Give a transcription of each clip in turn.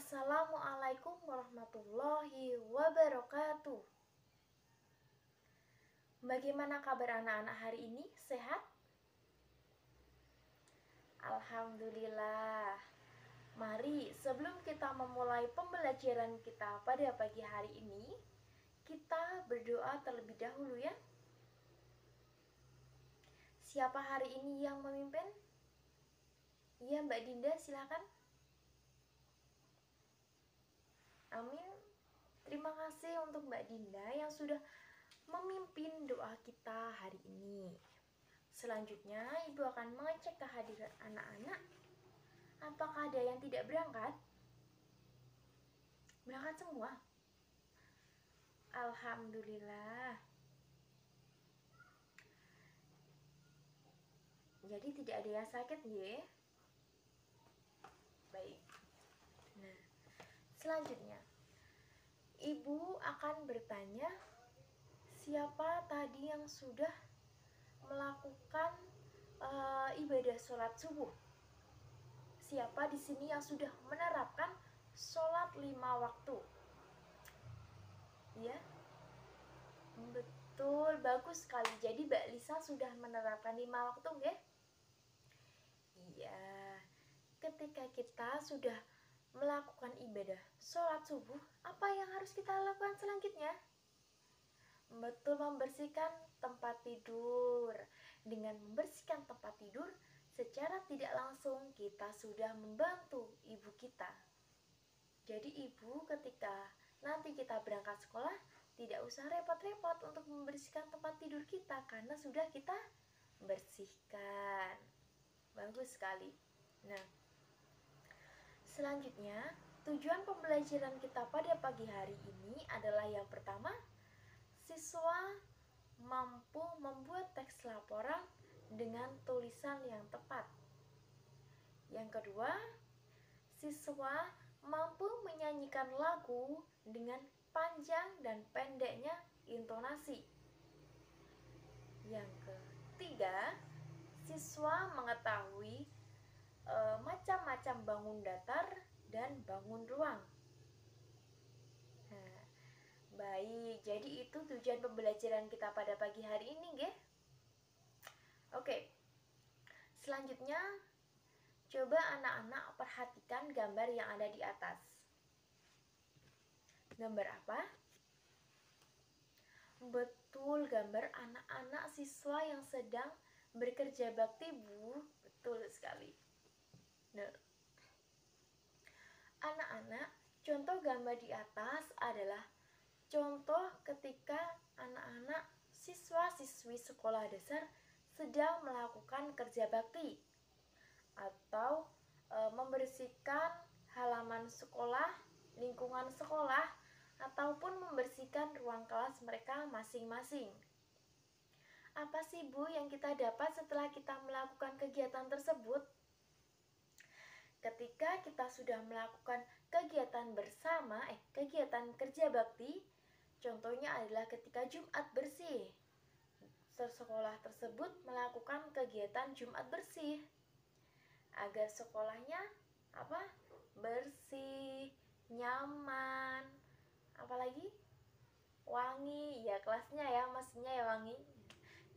Assalamualaikum warahmatullahi wabarakatuh. Bagaimana kabar anak-anak hari ini? Sehat? Alhamdulillah. Mari sebelum kita memulai pembelajaran kita pada pagi hari ini, kita berdoa terlebih dahulu ya. Siapa hari ini yang memimpin? Iya, Mbak Dinda, silakan. Amin. Terima kasih untuk Mbak Dinda yang sudah memimpin doa kita hari ini. Selanjutnya, Ibu akan mengecek kehadiran anak-anak. Apakah ada yang tidak berangkat? Berangkat semua? Alhamdulillah. Jadi tidak ada yang sakit ya? Baik. Nah, selanjutnya Ibu akan bertanya, siapa tadi yang sudah melakukan ibadah sholat subuh? Siapa di sini yang sudah menerapkan sholat 5 waktu? Ya, betul, bagus sekali. Jadi Mbak Lisa sudah menerapkan 5 waktu, nggih? Iya. Ketika kita sudah melakukan ibadah sholat subuh, apa yang harus kita lakukan selanjutnya? Betul, membersihkan tempat tidur. Dengan membersihkan tempat tidur, secara tidak langsung kita sudah membantu ibu kita. Jadi ibu ketika nanti kita berangkat sekolah, tidak usah repot-repot untuk membersihkan tempat tidur kita, karena sudah kita bersihkan. Bagus sekali. Nah, selanjutnya, tujuan pembelajaran kita pada pagi hari ini adalah yang pertama, siswa mampu membuat teks laporan dengan tulisan yang tepat. Yang kedua, siswa mampu menyanyikan lagu dengan panjang dan pendeknya intonasi. Yang ketiga, siswa mengetahui macam-macam bangun datar dan bangun ruang. Nah, baik, jadi itu tujuan pembelajaran kita pada pagi hari ini, nggih? Oke. Selanjutnya, coba anak-anak perhatikan gambar yang ada di atas. Gambar apa? Betul, gambar anak-anak siswa yang sedang bekerja bakti, Bu. Betul sekali. Nah, anak-anak, contoh gambar di atas adalah contoh ketika anak-anak siswa-siswi sekolah dasar sedang melakukan kerja bakti atau membersihkan halaman sekolah, lingkungan sekolah, ataupun membersihkan ruang kelas mereka masing-masing. Apa sih Bu yang kita dapat setelah kita melakukan kegiatan tersebut? Ketika kita sudah melakukan kegiatan bersama, kegiatan kerja bakti, contohnya adalah ketika Jumat bersih. Sekolah tersebut melakukan kegiatan Jumat bersih agar sekolahnya apa? Bersih, nyaman, apalagi wangi, ya kelasnya ya, maksudnya ya wangi.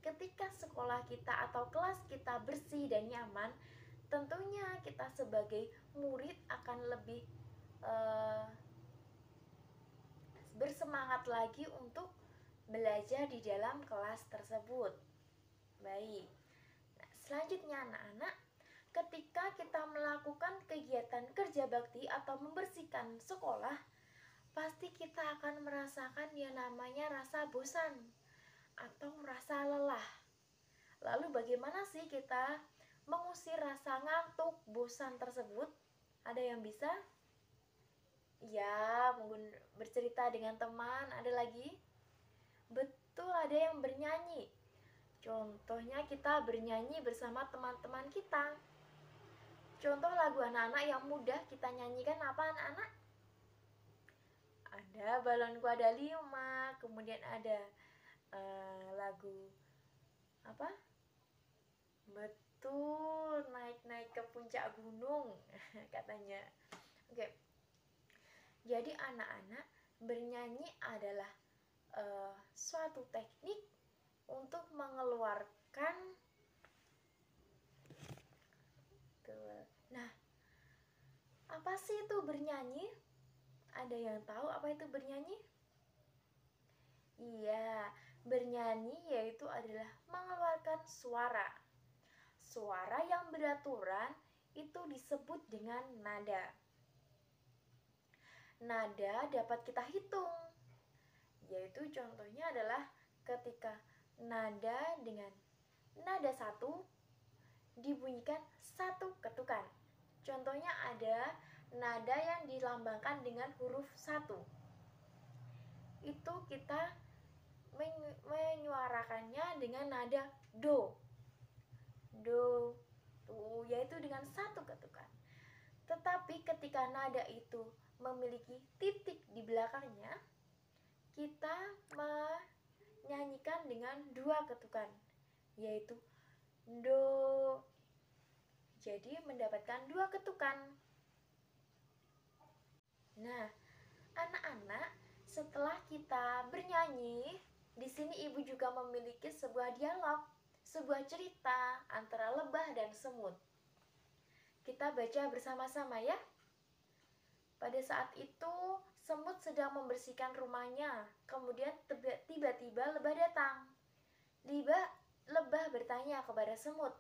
Ketika sekolah kita atau kelas kita bersih dan nyaman, tentunya kita sebagai murid akan lebih bersemangat lagi untuk belajar di dalam kelas tersebut. Baik. Nah, selanjutnya anak-anak, ketika kita melakukan kegiatan kerja bakti atau membersihkan sekolah, pasti kita akan merasakan yang namanya rasa bosan atau merasa lelah. Lalu bagaimana sih kita mengusir rasa ngantuk, bosan tersebut? Ada yang bisa? Ya, bercerita dengan teman. Ada lagi? Betul, ada yang bernyanyi. Contohnya kita bernyanyi bersama teman-teman kita. Contoh lagu anak-anak yang mudah kita nyanyikan apa anak-anak? Ada Balonku Ada 5, kemudian ada lagu apa? Betul, naik-naik ke puncak gunung katanya. Oke. Jadi anak-anak, bernyanyi adalah suatu teknik untuk mengeluarkan. Nah, apa sih itu bernyanyi? Ada yang tahu apa itu bernyanyi? Iya, bernyanyi yaitu adalah mengeluarkan suara. Suara yang beraturan itu disebut dengan nada. Nada dapat kita hitung, yaitu contohnya adalah ketika nada dengan nada satu dibunyikan satu ketukan. Contohnya ada nada yang dilambangkan dengan huruf 1. Itu kita menyuarakannya dengan nada do. Do, tuh, yaitu dengan satu ketukan. Tetapi ketika nada itu memiliki titik di belakangnya, kita menyanyikan dengan 2 ketukan, yaitu do. Jadi mendapatkan 2 ketukan. Nah, anak-anak, setelah kita bernyanyi, di sini ibu juga memiliki sebuah dialog, sebuah cerita antara lebah dan semut. Kita baca bersama-sama ya. Pada saat itu, semut sedang membersihkan rumahnya. Kemudian tiba-tiba lebah datang. Lebah bertanya kepada semut,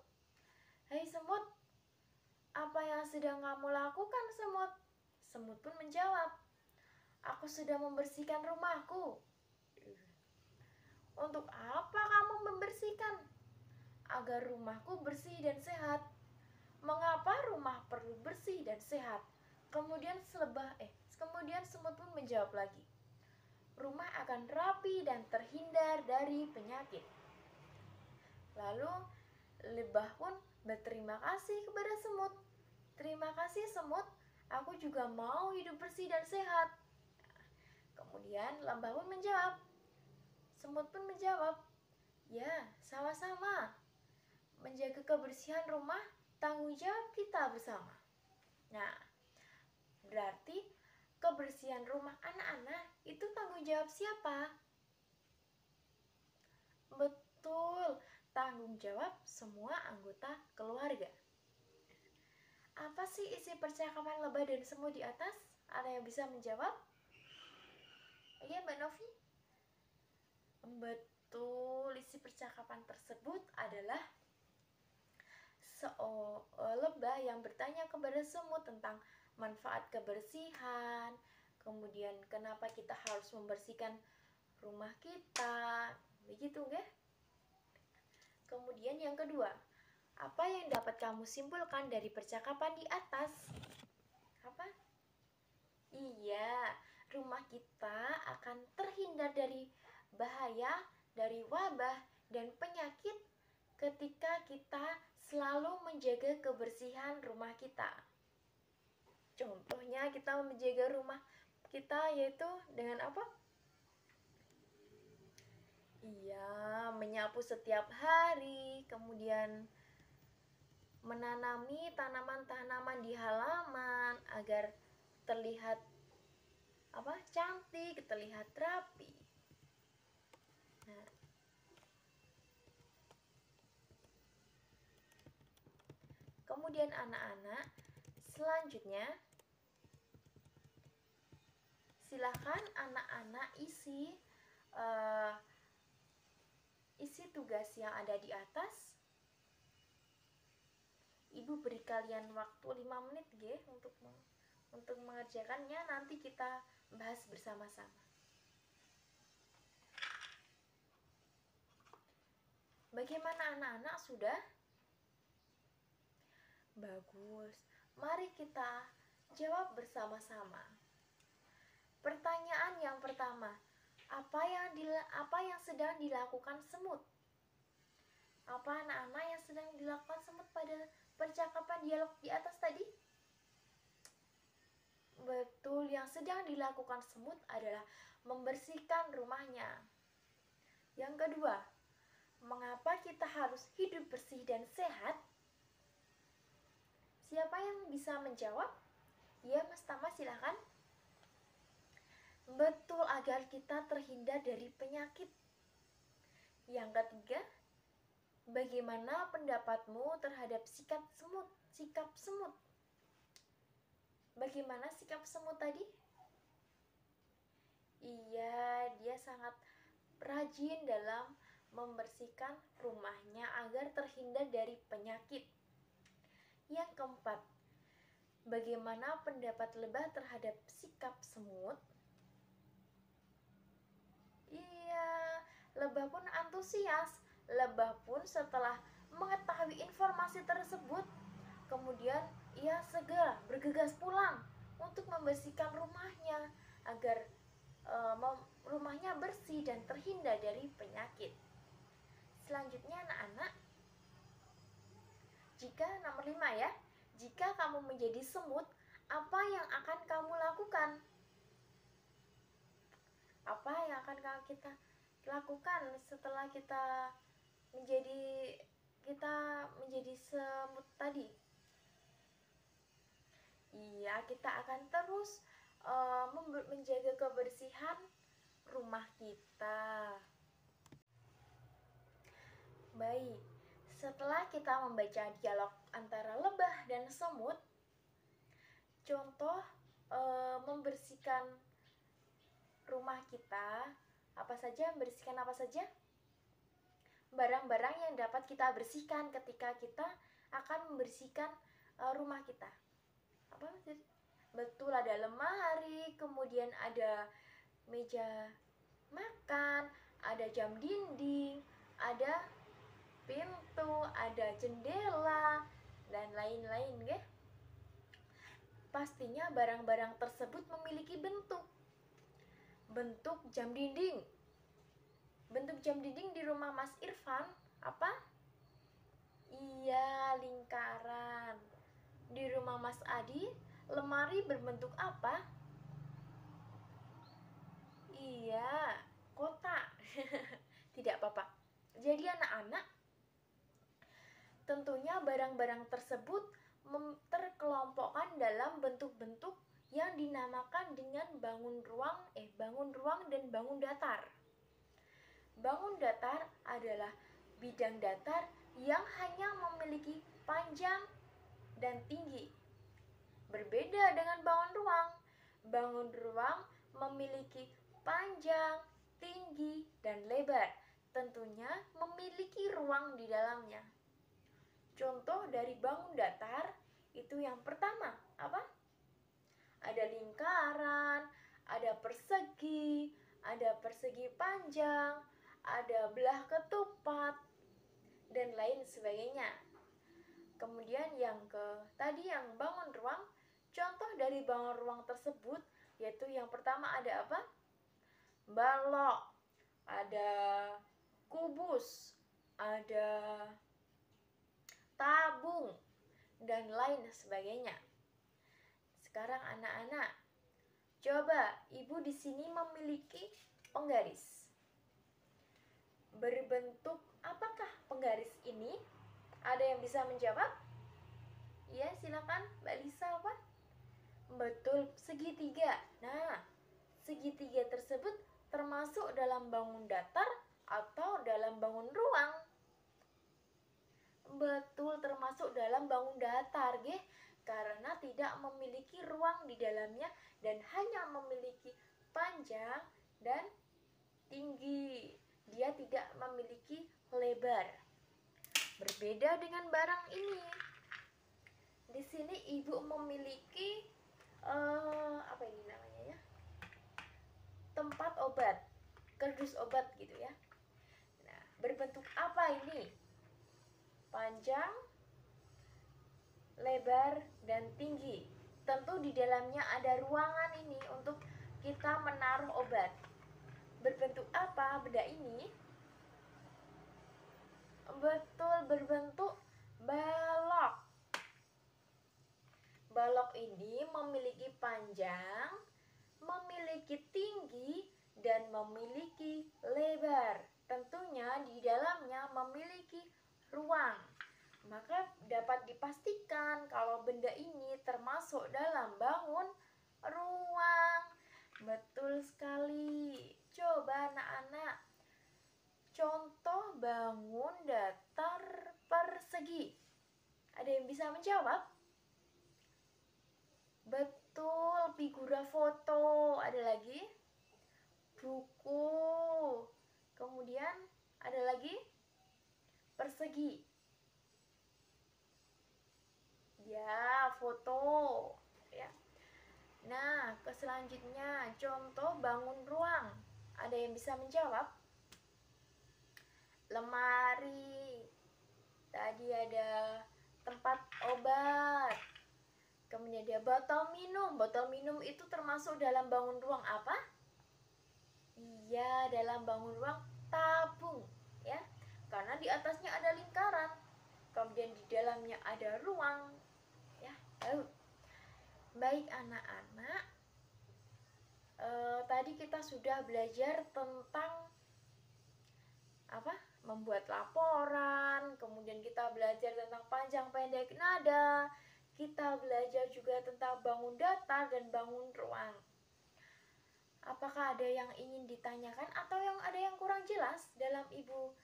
"Hai semut, apa yang sedang kamu lakukan, semut?" Semut pun menjawab, "Aku sedang membersihkan rumahku." "Untuk apa kamu membersihkan?" "Agar rumahku bersih dan sehat." "Mengapa rumah perlu bersih dan sehat?" Kemudian semut pun menjawab lagi, "Rumah akan rapi dan terhindar dari penyakit." Lalu lebah pun berterima kasih kepada semut. "Terima kasih semut, aku juga mau hidup bersih dan sehat." Kemudian lebah pun menjawab, semut pun menjawab, "Ya, sama-sama. Menjaga kebersihan rumah tanggung jawab kita bersama." Nah, berarti kebersihan rumah anak-anak itu tanggung jawab siapa? Betul, tanggung jawab semua anggota keluarga. Apa sih isi percakapan lebah dan semut di atas? Ada yang bisa menjawab? Iya, Mbak Novi? Betul, isi percakapan tersebut adalah lebah yang bertanya kepada semut tentang manfaat kebersihan, kemudian kenapa kita harus membersihkan rumah kita, begitu nggak? Kemudian yang kedua, apa yang dapat kamu simpulkan dari percakapan di atas? Apa? Iya, rumah kita akan terhindar dari bahaya, dari wabah dan penyakit ketika kita selalu menjaga kebersihan rumah kita. Contohnya kita menjaga rumah kita yaitu dengan apa? Iya, menyapu setiap hari, kemudian menanami tanaman-tanaman di halaman agar terlihat cantik, terlihat rapi. Nah, kemudian anak-anak, selanjutnya silakan anak-anak isi tugas yang ada di atas. Ibu beri kalian waktu 5 menit untuk mengerjakannya, nanti kita bahas bersama-sama. Bagaimana anak-anak, sudah? Bagus. Mari kita jawab bersama-sama. Pertanyaan yang pertama, apa yang sedang dilakukan semut? Apa anak-anak yang sedang dilakukan semut pada percakapan dialog di atas tadi? Betul, yang sedang dilakukan semut adalah membersihkan rumahnya. Yang kedua, mengapa kita harus hidup bersih dan sehat? Siapa yang bisa menjawab? Ya, Mas Tama, silakan. Betul, agar kita terhindar dari penyakit. Yang ketiga, bagaimana pendapatmu terhadap sikap semut? Sikap semut. Bagaimana sikap semut tadi? Iya, dia sangat rajin dalam membersihkan rumahnya agar terhindar dari penyakit. Yang keempat, bagaimana pendapat lebah terhadap sikap semut? Iya, lebah pun antusias. Lebah pun setelah mengetahui informasi tersebut, kemudian ia segera bergegas pulang untuk membersihkan rumahnya agar rumahnya bersih dan terhindar dari penyakit. Selanjutnya anak-anak, jika nomor 5 ya, jika kamu menjadi semut, apa yang akan kamu lakukan? Apa yang akan kita lakukan setelah kita menjadi semut tadi? Iya, kita akan terus menjaga kebersihan rumah kita. Baik, setelah kita membaca dialog antara lebah dan semut, contoh membersihkan rumah kita, apa saja? Membersihkan apa saja? Barang-barang yang dapat kita bersihkan ketika kita akan membersihkan rumah kita. Apa? Betul, ada lemari, kemudian ada meja makan, ada jam dinding, ada pintu, ada jendela, dan lain-lain ya. Pastinya barang-barang tersebut memiliki bentuk. Bentuk jam dinding. Bentuk jam dinding di rumah Mas Irfan apa? Iya, lingkaran. Di rumah Mas Adi, lemari berbentuk apa? Iya, kotak. Tidak apa-apa. Jadi anak-anak, tentunya barang-barang tersebut terkelompokkan dalam bentuk-bentuk yang dinamakan dengan bangun ruang dan bangun datar. Bangun datar adalah bidang datar yang hanya memiliki panjang dan tinggi. Berbeda dengan bangun ruang. Bangun ruang memiliki panjang, tinggi, dan lebar. Tentunya memiliki ruang di dalamnya. Contoh dari bangun datar itu yang pertama apa? Ada lingkaran, ada persegi panjang, ada belah ketupat, dan lain sebagainya. Kemudian yang tadi yang bangun ruang, contoh dari bangun ruang tersebut yaitu yang pertama ada apa? Balok, ada kubus, ada tabung, dan lain sebagainya. Sekarang anak-anak, coba ibu di sini memiliki penggaris. Berbentuk apakah penggaris ini? Ada yang bisa menjawab? Iya, silakan Mbak Lisa apa? Betul, segitiga. Nah, segitiga tersebut termasuk dalam bangun datar atau dalam bangun ruang? Betul, termasuk dalam bangun datar, nggih, karena tidak memiliki ruang di dalamnya dan hanya memiliki panjang dan tinggi. Dia tidak memiliki lebar. Berbeda dengan barang ini. Di sini ibu memiliki apa ini namanya ya? Tempat obat, kardus obat gitu ya. Nah, berbentuk apa ini? Panjang, lebar, dan tinggi. Tentu di dalamnya ada ruangan ini untuk kita menaruh obat. Berbentuk apa benda ini? Betul, berbentuk balok. Balok ini memiliki panjang, memiliki tinggi, dan memiliki lebar. Tentunya di dalamnya memiliki ruang. Maka dapat dipastikan kalau benda ini termasuk dalam bangun ruang. Betul sekali. anak-anak. Contoh bangun datar persegi. Ada yang bisa menjawab? Betul, figura foto. Ada lagi? Buku. Kemudian ada lagi? Persegi. Ya, foto. Ya. Nah, ke selanjutnya, contoh bangun ruang. Ada yang bisa menjawab? Lemari. Tadi ada tempat obat. Kemudian ada botol minum. Botol minum itu termasuk dalam bangun ruang apa? Iya, dalam bangun ruang tabung, ya. Karena di atasnya ada lingkaran. Kemudian di dalamnya ada ruang, ya. Baik anak-anak, tadi kita sudah belajar tentang apa? Membuat laporan, kemudian kita belajar tentang panjang pendek nada, kita belajar juga tentang bangun datar dan bangun ruang. Apakah ada yang ingin ditanyakan atau ada yang kurang jelas dalam Ibu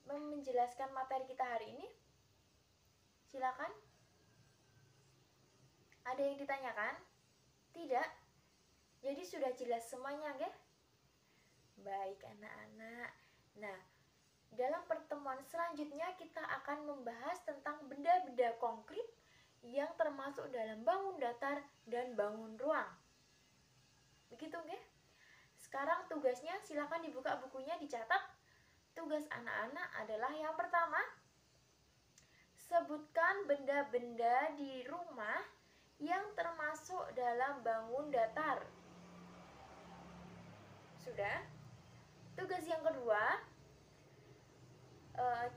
menjelaskan materi kita hari ini? Silakan. Ada yang ditanyakan? Tidak? Jadi sudah jelas semuanya, nggih? Baik anak-anak. Nah, dalam pertemuan selanjutnya kita akan membahas tentang benda-benda konkret yang termasuk dalam bangun datar dan bangun ruang. Begitu, nggih? Sekarang tugasnya silakan dibuka bukunya, dicatat. Tugas anak-anak adalah yang pertama, sebutkan benda-benda di rumah yang termasuk dalam bangun datar. Sudah? Tugas yang kedua,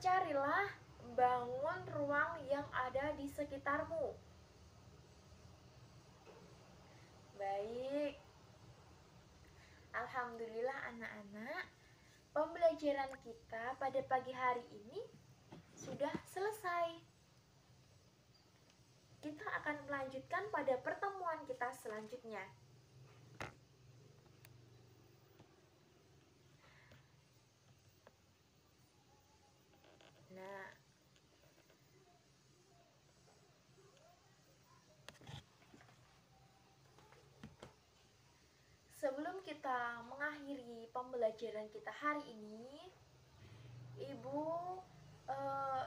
carilah bangun ruang yang ada di sekitarmu. Baik. Alhamdulillah anak-anak, pembelajaran kita pada pagi hari ini sudah selesai. Kita akan melanjutkan pada pertemuan kita selanjutnya. Nah, sebelum kita mengakhiri pembelajaran kita hari ini, Ibu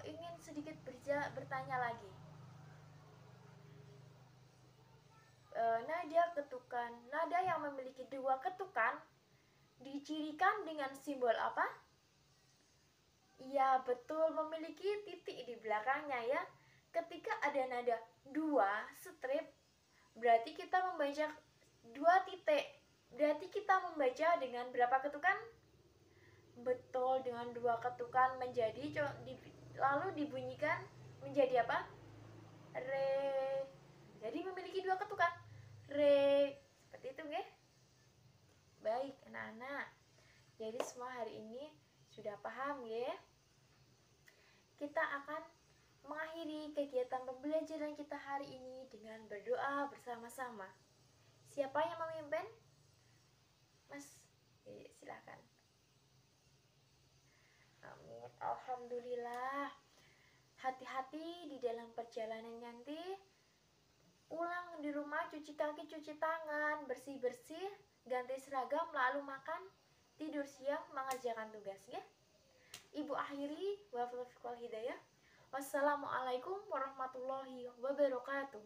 ingin sedikit bertanya lagi. Nada ketukan, nada yang memiliki dua ketukan dicirikan dengan simbol apa? Iya, betul, memiliki titik di belakangnya ya. Ketika ada nada dua strip, berarti kita membaca dua titik. Berarti kita membaca dengan berapa ketukan? Betul, dengan dua ketukan menjadi, lalu dibunyikan menjadi apa? Re. Jadi memiliki dua ketukan. Re. Seperti itu, nggih? Baik, anak-anak. Jadi semua hari ini sudah paham, ya? Kita akan mengakhiri kegiatan pembelajaran kita hari ini dengan berdoa bersama-sama. Siapa yang memimpin? Mas, silakan. Amin. Alhamdulillah. Hati-hati di dalam perjalanan nanti. Pulang di rumah cuci kaki, cuci tangan, bersih-bersih, ganti seragam, lalu makan, tidur siang, mengerjakan tugas, ya. Ibu akhiri, wabillahi taufiq wal hidayah. Wassalamualaikum warahmatullahi wabarakatuh.